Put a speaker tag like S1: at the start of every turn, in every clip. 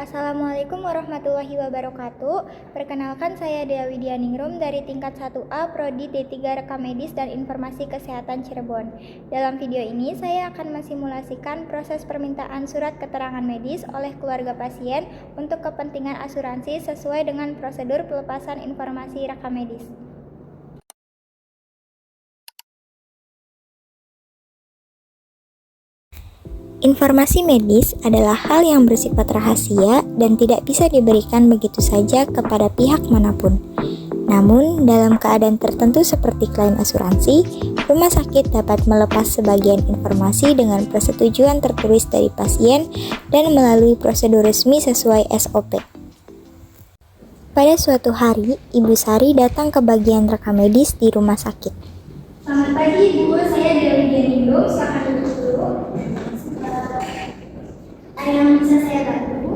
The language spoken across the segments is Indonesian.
S1: Assalamualaikum warahmatullahi wabarakatuh. Perkenalkan saya Dea Widyaningrum dari tingkat 1A Prodi D3 Rekam Medis dan Informasi Kesehatan Cirebon. Dalam video ini saya akan mensimulasikan proses permintaan surat keterangan medis oleh keluarga pasien untuk kepentingan asuransi sesuai dengan prosedur pelepasan informasi rekam medis. Informasi medis adalah hal yang bersifat rahasia dan tidak bisa diberikan begitu saja kepada pihak manapun. Namun, dalam keadaan tertentu seperti klaim asuransi, rumah sakit dapat melepas sebagian informasi dengan persetujuan tertulis dari pasien dan melalui prosedur resmi sesuai SOP. Pada suatu hari, Ibu Sari datang ke bagian rekam medis di rumah sakit.
S2: Selamat pagi Ibu, saya Dewi Widyaningrum, silakan duduk dulu. Ada yang bisa saya bantu?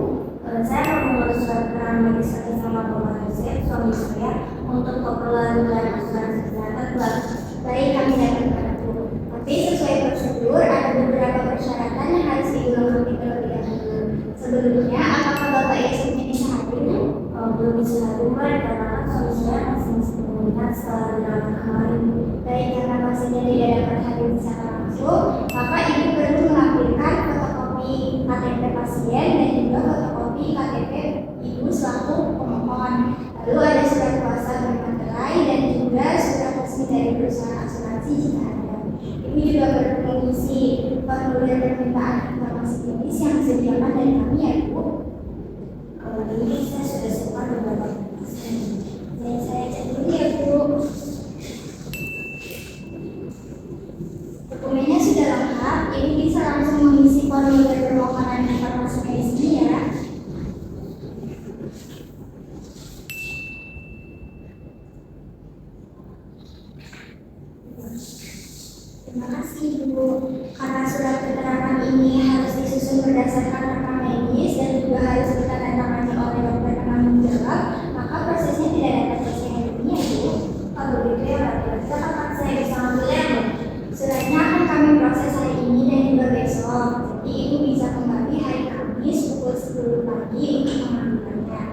S2: Saya mau mengurus surat keterangan medis atas nama Bapak Yosef, suami saya, untuk keperluan asuransi kesehatan keluarga. Baik, kami dapat bantu. Tapi sesuai prosedur, ada beberapa persyaratan yang harus dilengkapi terlebih dahulu. Sebelumnya, apakah Bapak Yosef bisa hadir? Belum bisa hadir, karena suami saya masih pemulihan setelah dirawat kemarin. Baik, karena pasiennya tidak dapat hadir secara langsung, maka Ibu perlu melampirkan fotokopi KTP pasien dan juga fotokopi KTP Ibu selaku pemohon. Lalu ada surat kuasa bermaterai dan juga surat resmi dari perusahaan asuransi jika ada. Ibu juga perlu mengisi formulir permintaan informasi medis yang disediakan dari kami ya Ibu. Kalau ini saya sudah sempat beberapa pasien. Dan saya cek dulu ya Bu. Dokumennya sudah lengkap, Ibu bisa langsung mengisi formulir permohonan informasi medis ini ya. Terima kasih Ibu. Karena surat keterangan ini harus disusun berdasarkan rekam medis dan juga harus ditandatangani oleh dokter penanggung jawab, maka prosesnya tidak dapat selesai hari ini ya Bu. Kalau begitu ya Pak, kapan saya bisa ambil ya Bu? Suratnya akan kami proses hari ini dan juga besok. Jadi Ibu bisa kembali hari Kamis pukul 10 pagi untuk pengambilannya.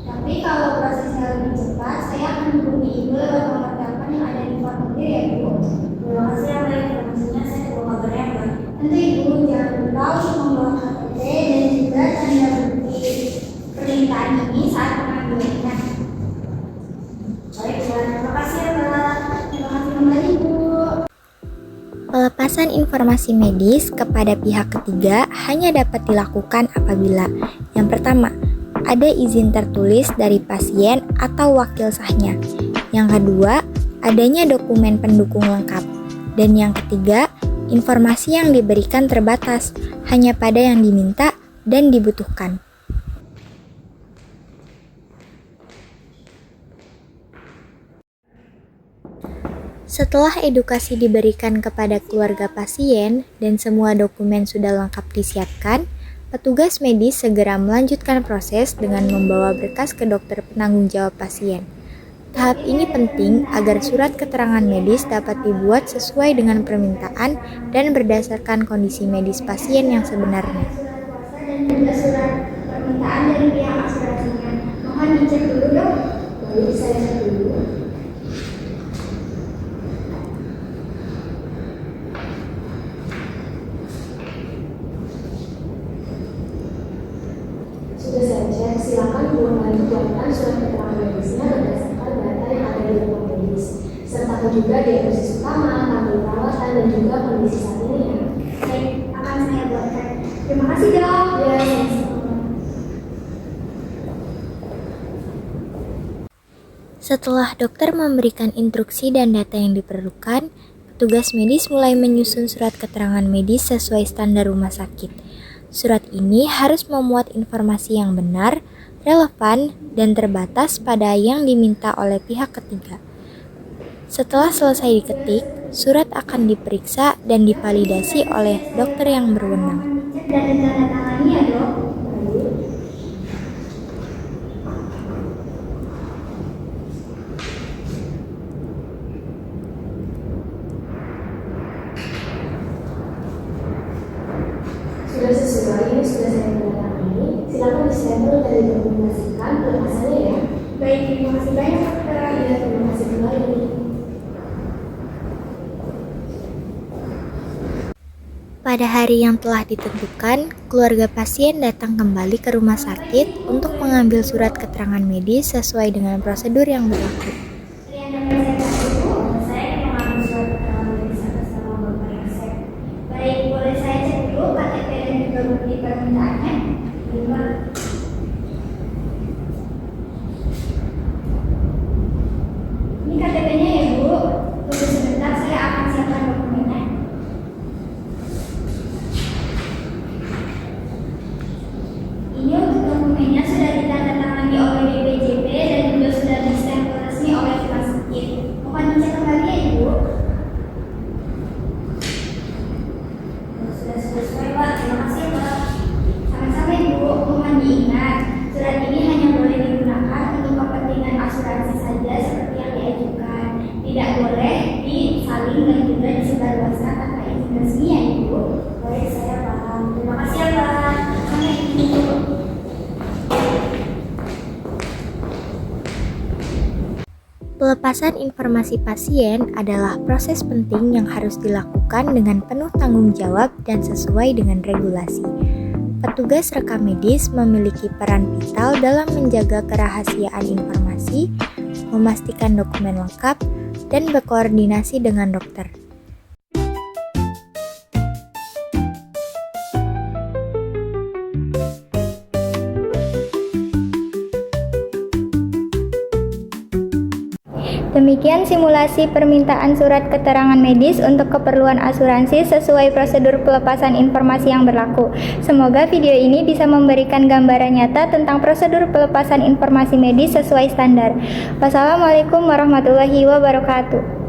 S2: Tapi kalau prosesnya lebih cepat, saya akan hubungi Ibu lewat nomor telepon yang ada di formulir ya Bu. Terima kasih ya Pak, informasinya saya tunggu kabarnya Pak. Nanti Ibu jangan lupa untuk membawa KTP dan juga tanda bukti permintaan ini saat pengambilannya. Baik, terima kasih ya Pak. Terima kasih kembali Ibu.
S1: Pelepasan informasi medis kepada pihak ketiga hanya dapat dilakukan apabila yang pertama, ada izin tertulis dari pasien atau wakil sahnya. Yang kedua, adanya dokumen pendukung lengkap. Dan yang ketiga, informasi yang diberikan terbatas, hanya pada yang diminta dan dibutuhkan. Setelah edukasi diberikan kepada keluarga pasien dan semua dokumen sudah lengkap disiapkan, petugas medis segera melanjutkan proses dengan membawa berkas ke dokter penanggung jawab pasien. Tahap ini penting agar surat keterangan medis dapat dibuat sesuai dengan permintaan dan berdasarkan kondisi medis pasien yang sebenarnya.
S2: Dan juga surat permintaan dari pihak asuransinya. Mohon dicek dulu dong. Baik, saya cek dulu. Sudah saya cek, silakan buatkan surat keterangan medisnya berdasarkan data yang ada di rekam medis, serta juga diagnosis utama, tanggal perawatan dan juga kondisi saat ini ya. Baik, akan saya buatkan. Terima kasih dok. Ya,
S1: Setelah dokter memberikan instruksi dan data yang diperlukan, petugas medis mulai menyusun surat keterangan medis sesuai standar rumah sakit. Surat ini harus memuat informasi yang benar, relevan, dan terbatas pada yang diminta oleh pihak ketiga. Setelah selesai diketik, surat akan diperiksa dan divalidasi oleh dokter yang berwenang.
S2: cek dan ditandatangani ya dok. Sudah sesuai, ini sudah saya tanda tangan. ini, silakan disempel dan didokumentasikan pelepasannya ya. Baik, terima kasih banyak dokter. Ya, terima kasih kembali.
S1: Pada hari yang telah ditentukan, keluarga pasien datang kembali ke rumah sakit untuk mengambil surat keterangan medis sesuai dengan prosedur yang berlaku.
S2: Saya mengambil surat keterangan medis atas nama Bapak Yosef. Baik, boleh saya cek dulu KTP dan juga bukti permintaannya? Ini KTP-nya ya Bu. Tunggu sebentar, saya akan siapkan dokumennya. Ini untuk dokumennya sudah ditandatangani oleh BPJP dan juga sudah distempel resmi oleh rumah sakit. Mohon dicek kembali ya Ibu. Sudah sesuai Pak, terima kasih Pak. Sama-sama Ibu, mohon diingat, surat ini hanya boleh digunakan untuk kepentingan asuransi saja seperti yang diajukan. Tidak boleh disalin dan juga disebarluaskan tanpa izin resmi ya Ibu. Baik, saya paham. Terima kasih ya Pak. Sampai Ibu.
S1: Pelepasan informasi pasien adalah proses penting yang harus dilakukan dengan penuh tanggung jawab dan sesuai dengan regulasi. Petugas rekam medis memiliki peran vital dalam menjaga kerahasiaan informasi, memastikan dokumen lengkap, dan berkoordinasi dengan dokter.
S3: Demikian simulasi permintaan surat keterangan medis untuk keperluan asuransi sesuai prosedur pelepasan informasi yang berlaku. Semoga video ini bisa memberikan gambaran nyata tentang prosedur pelepasan informasi medis sesuai standar. Wassalamualaikum warahmatullahi wabarakatuh.